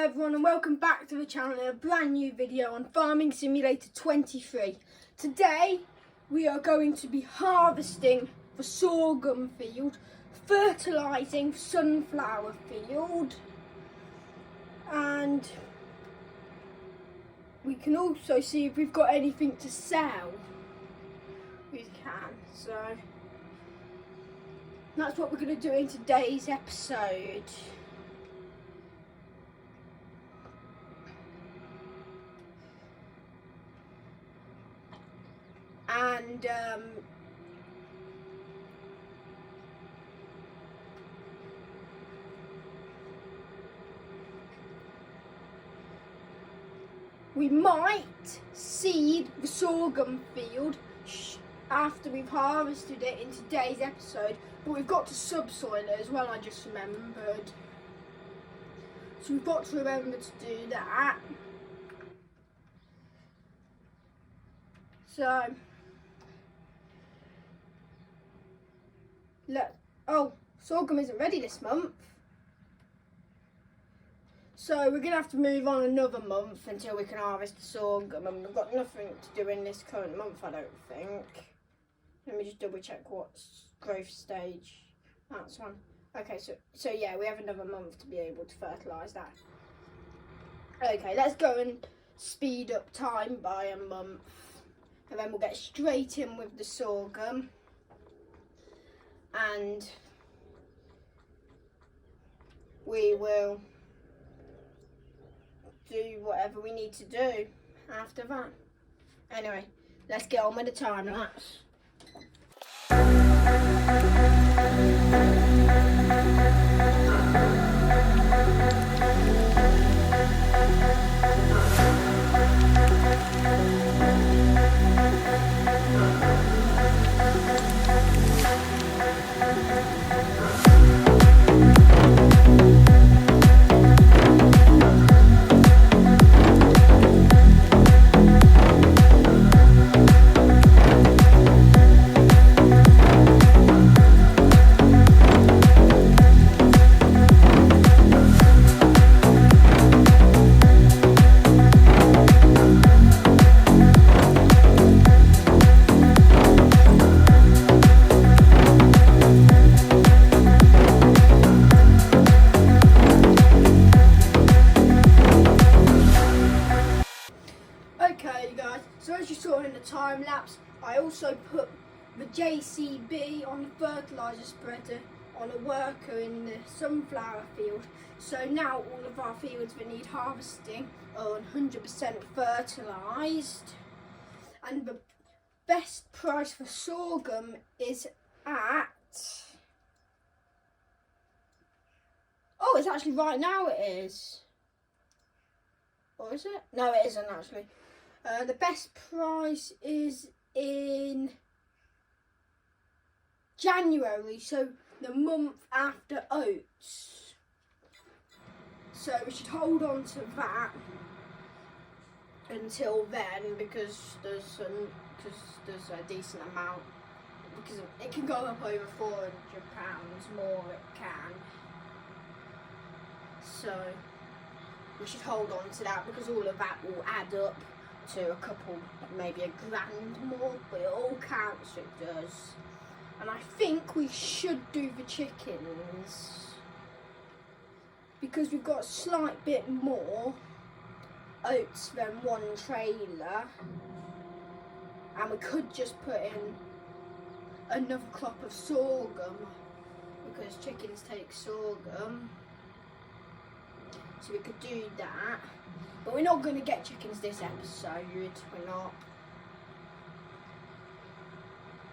everyone and welcome back to the channel in a brand new video on Farming Simulator 23. Today we are going to be harvesting the sorghum field, fertilising sunflower field, and we can also see if we've got anything to sell. We can, so that's what we're going to do in today's episode. And we might seed the sorghum field after we've harvested it in today's episode, but we've got to subsoil it as well, I just remembered. So we've got to remember to do that. So sorghum isn't ready this month. So we're going to have to move on another month until we can harvest the sorghum, and we've got nothing to do in this current month, I don't think. Let me just double check what growth stage that's on. Okay, so yeah, we have another month to be able to fertilise that. Okay, let's go and speed up time by a month, and then we'll get straight in with the sorghum. And we will do whatever we need to do after that. Anyway, let's get on with the time lapse. Okay guys, so as you saw in the time lapse, I also put the JCB on the fertiliser spreader on a worker in the sunflower field. So now all of our fields that need harvesting are 100% fertilised. And the best price for sorghum is at... Oh, it's actually right now it is. Or is it? No, it isn't actually. The best price is in January, so the month after oats. So we should hold on to that until then, because there's a decent amount, because it can go up over £400 more, it can. So we should hold on to that, because all of that will add up to a couple, maybe £1,000 more, but it all counts, it does. And I think we should do the chickens, because we've got a slight bit more oats than one trailer, and we could just put in another crop of sorghum, because chickens take sorghum. So we could do that, but we're not going to get chickens this episode, we're not.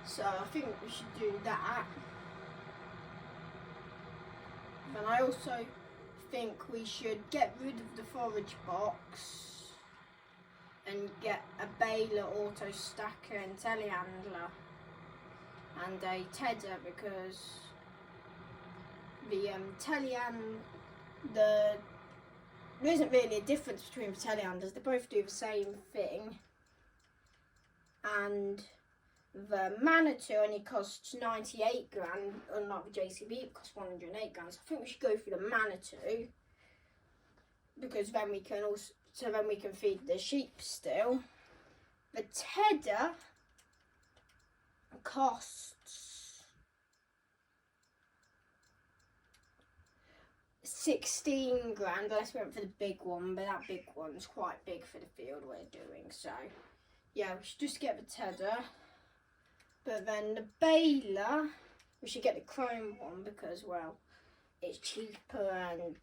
So I think we should do that. And I also think we should get rid of the forage box and get a baler, auto stacker and telehandler and a tedder, because the there isn't really a difference between the telehandlers, they both do the same thing, and the Manitou only costs 98 grand, unlike the JCB, it costs 108 grand, so I think we should go for the Manitou. because then we can feed the sheep still. The tedder costs 16 grand, unless we went for the big one, but that big one's quite big for the field we're doing, so yeah, we should just get the tedder. But then the baler, we should get the chrome one because, well, it's cheaper and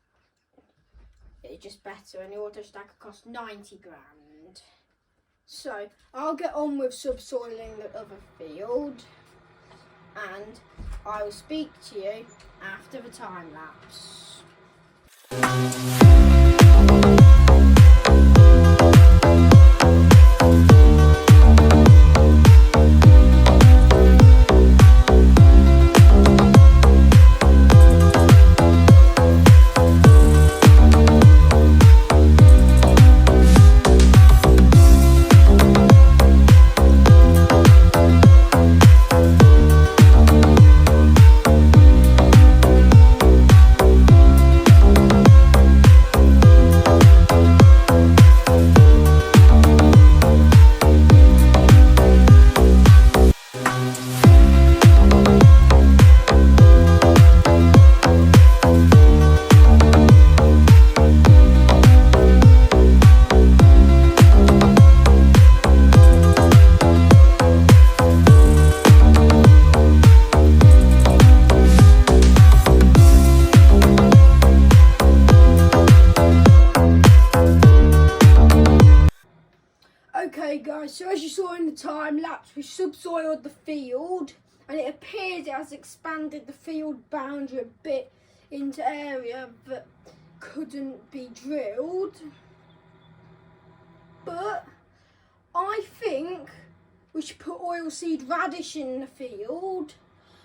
it's just better, and the auto stacker costs 90 grand. So I'll get on with subsoiling the other field, and I will speak to you after the time lapse. Okay guys, so as you saw in the time lapse, we subsoiled the field, and it appears it has expanded the field boundary a bit into area that couldn't be drilled. But I think we should put oilseed radish in the field,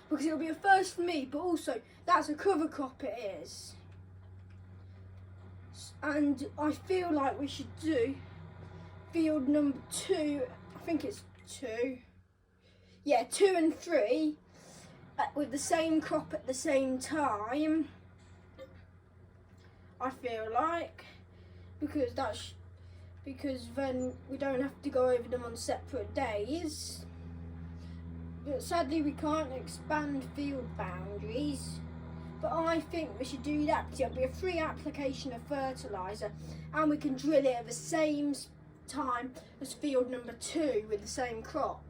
because it'll be a first for me, but also that's a cover crop it is. And I feel like we should do field number 2, I think it's 2. Yeah, 2 and 3 with the same crop at the same time. I feel like, because then we don't have to go over them on separate days. But sadly we can't expand field boundaries. But I think we should do that because it'll be a free application of fertiliser, and we can drill it at the same time as field number 2 with the same crop.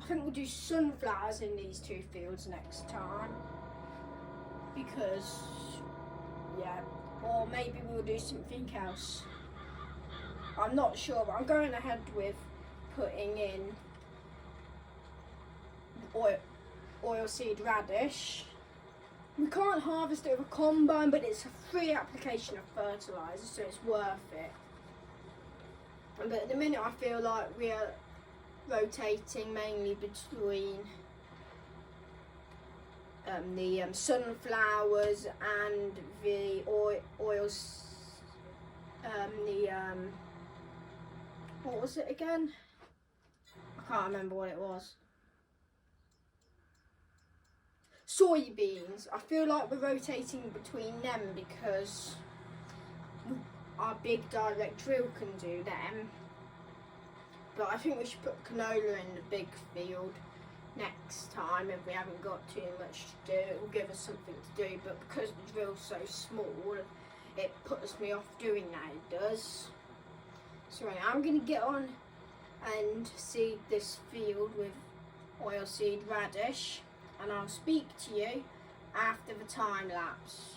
I think we'll do sunflowers in these 2 fields next time, because yeah, or maybe we'll do something else. I'm not sure, but I'm going ahead with putting in oilseed radish. We can't harvest it with a combine, but it's a free application of fertiliser, so it's worth it. But at the minute I feel like we are rotating mainly between the sunflowers and the oils, what was it again? I can't remember what it was. Soybeans. I feel like we're rotating between them because our big direct drill can do them. But I think we should put canola in the big field next time if we haven't got too much to do. It will give us something to do, but because the drill's so small, it puts me off doing that, it does. So right, I'm going to get on and seed this field with oilseed radish, and I'll speak to you after the time lapse.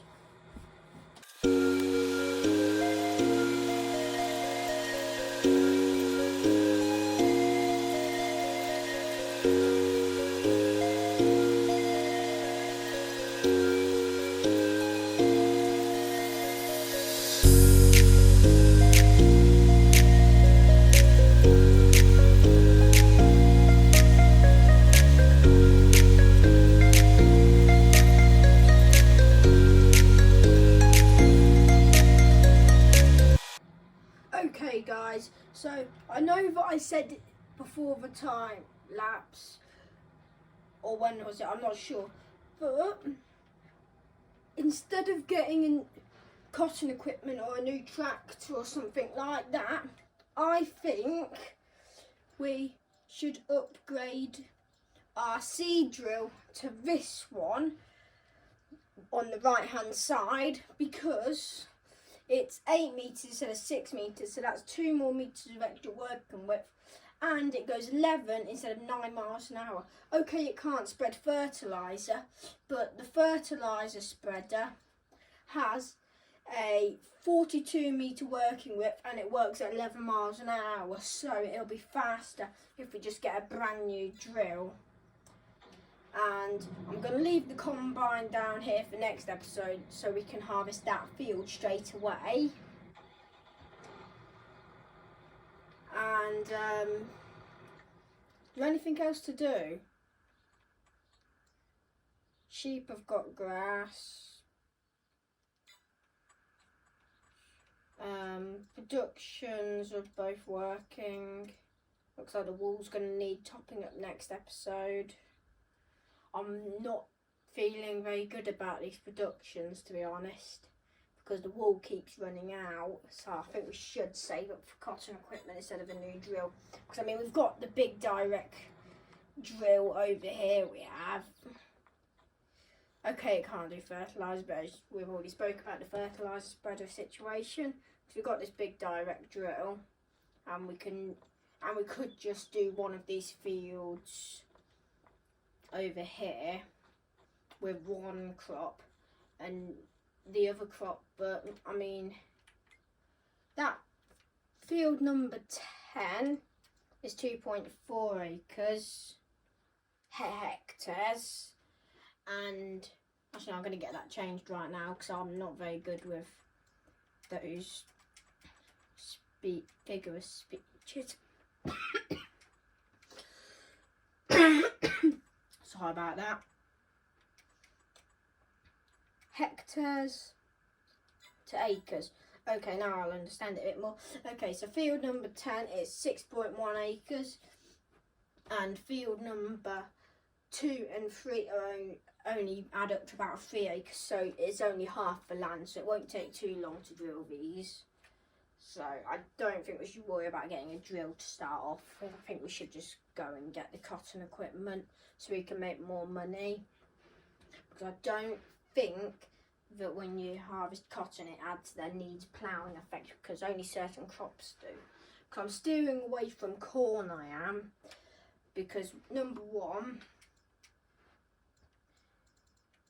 Okay guys, so I know that I said it before the time lapse, or when was it, I'm not sure, but instead of getting cotton equipment or a new tractor or something like that, I think we should upgrade our seed drill to this one on the right hand side, because it's 8 metres instead of 6 metres, so that's 2 more metres of extra working width, and it goes 11 instead of 9 miles an hour. Okay, it can't spread fertiliser, but the fertiliser spreader has a 42 metre working width and it works at 11 miles an hour, so it'll be faster if we just get a brand new drill. And I'm going to leave the combine down here for next episode so we can harvest that field straight away. And is there anything else to do? Sheep have got grass. Productions are both working. Looks like the wool's going to need topping up next episode. I'm not feeling very good about these productions, to be honest, because the wool keeps running out. So I think we should save up for cotton equipment instead of a new drill. Because I mean, we've got the big direct drill over here we have. Okay, it can't do fertiliser, but as we've already spoke about the fertiliser spreader situation. So we've got this big direct drill, and we could just do one of these fields over here with one crop and the other crop, but I mean, that field number 10 is 2.4 acres, hectares, and actually I'm going to get that changed right now because I'm not very good with those vigorous speeches. Sorry about that. Hectares to acres. Okay, now I'll understand it a bit more. Okay, so field number 10 is 6.1 acres, and field number 2 and 3 are only add up to about 3 acres, so it's only half the land, so it won't take too long to drill these. So I don't think we should worry about getting a drill to start off with. I think we should just go and get the cotton equipment so we can make more money. Because I don't think that when you harvest cotton it adds their needs ploughing effect, because only certain crops do. Because I'm steering away from corn, I am. Because number one,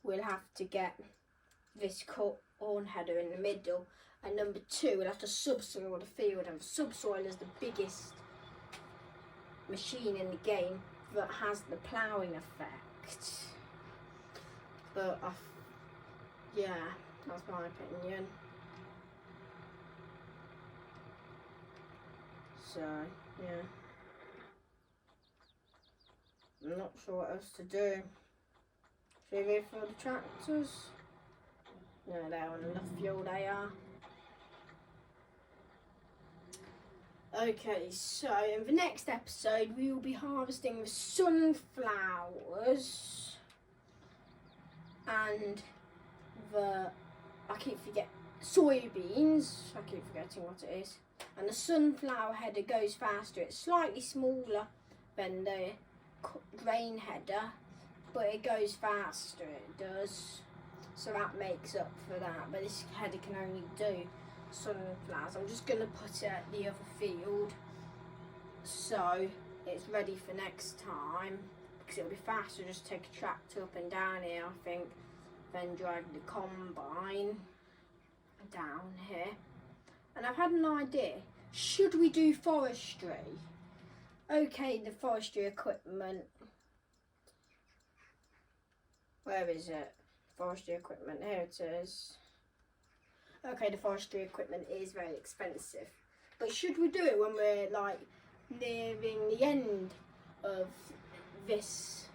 we'll have to get this corn header in the middle. And number two, we'll have to subsoil the field, and subsoil is the biggest machine in the game that has the ploughing effect. But yeah, that's my opinion. So yeah, I'm not sure what else to do. Should we go for the tractors? No, they're on enough fuel, they are. Okay, so in the next episode we will be harvesting the sunflowers and soybeans. I keep forgetting what it is. And the sunflower header goes faster. It's slightly smaller than the grain header, but it goes faster, it does. So that makes up for that, but this header can only do sunflowers. I'm just going to put it at the other field so it's ready for next time, because it'll be faster just take a tractor up and down here, I think, then drag the combine down here. And I've had an idea. Should we do forestry? Okay, the forestry equipment. Where is it? Forestry equipment, here it is. Okay, the forestry equipment is very expensive, but should we do it when we're like nearing the end of this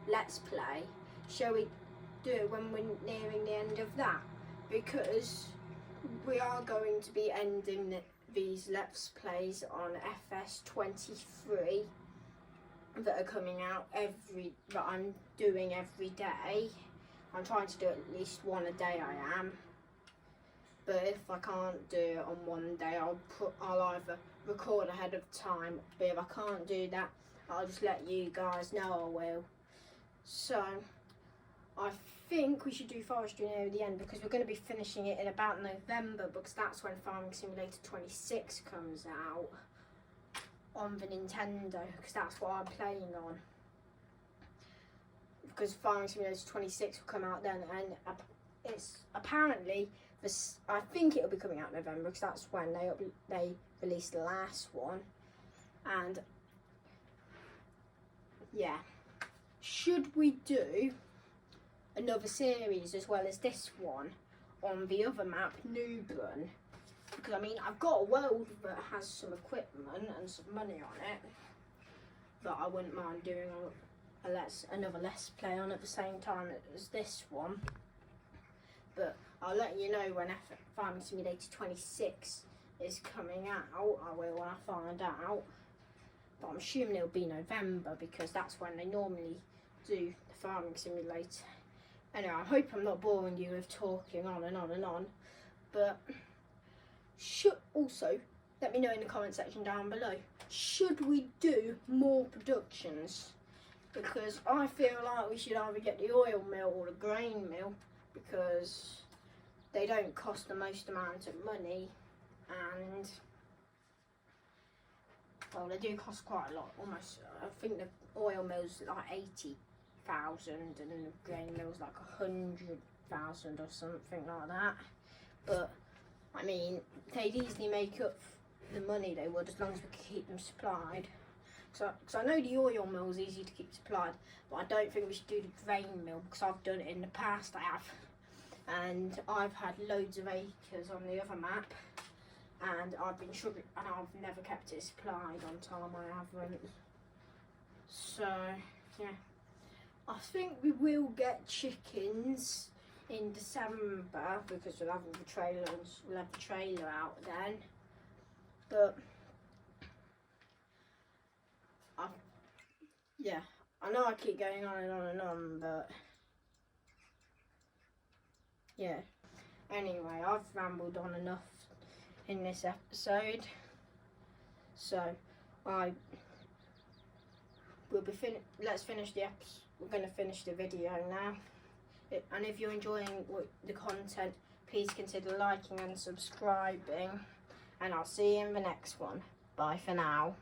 let's play? Shall we do it when we're nearing the end of that? Because we are going to be ending these let's plays on FS23 that are coming out that I'm doing every day. I'm trying to do at least one a day, I am. But if I can't do it on one day, I'll either record ahead of time, but if I can't do that, I'll just let you guys know I will. So I think we should do forestry near the end, because we're going to be finishing it in about November, because that's when Farming Simulator 26 comes out on the Nintendo, because that's what I'm playing on. Because Farming Simulator 26 will come out then, and it's apparently this. I think it'll be coming out in November, because that's when they released the last one. And yeah, should we do another series as well as this one on the other map, Newburn? Because I mean, I've got a world that has some equipment and some money on it that I wouldn't mind doing another Let's Play on at the same time as this one. But I'll let you know when Farming Simulator 26 is coming out. I will when I find out. But I'm assuming it'll be November, because that's when they normally do the Farming Simulator. Anyway, I hope I'm not boring you with talking on and on and on. But also let me know in the comment section down below, should we do more productions? Because I feel like we should either get the oil mill or the grain mill, because they don't cost the most amount of money, and well, they do cost quite a lot. Almost, I think the oil mill's like 80,000 and the grain mill's like 100,000 or something like that. But I mean, they'd easily make up the money they would, as long as we could keep them supplied. Because I know the oil mill's easy to keep supplied, but I don't think we should do the grain mill, because I've done it in the past, I have. And I've had loads of acres on the other map, and I've been struggling, and I've never kept it supplied on time, I haven't. So, yeah. I think we will get chickens in December, because we'll have the trailer out then. But yeah, I know I keep going on and on and on, but yeah. Anyway, I've rambled on enough in this episode, so let's finish the episode. We're going to finish the video now. And if you're enjoying the content, please consider liking and subscribing, and I'll see you in the next one. Bye for now.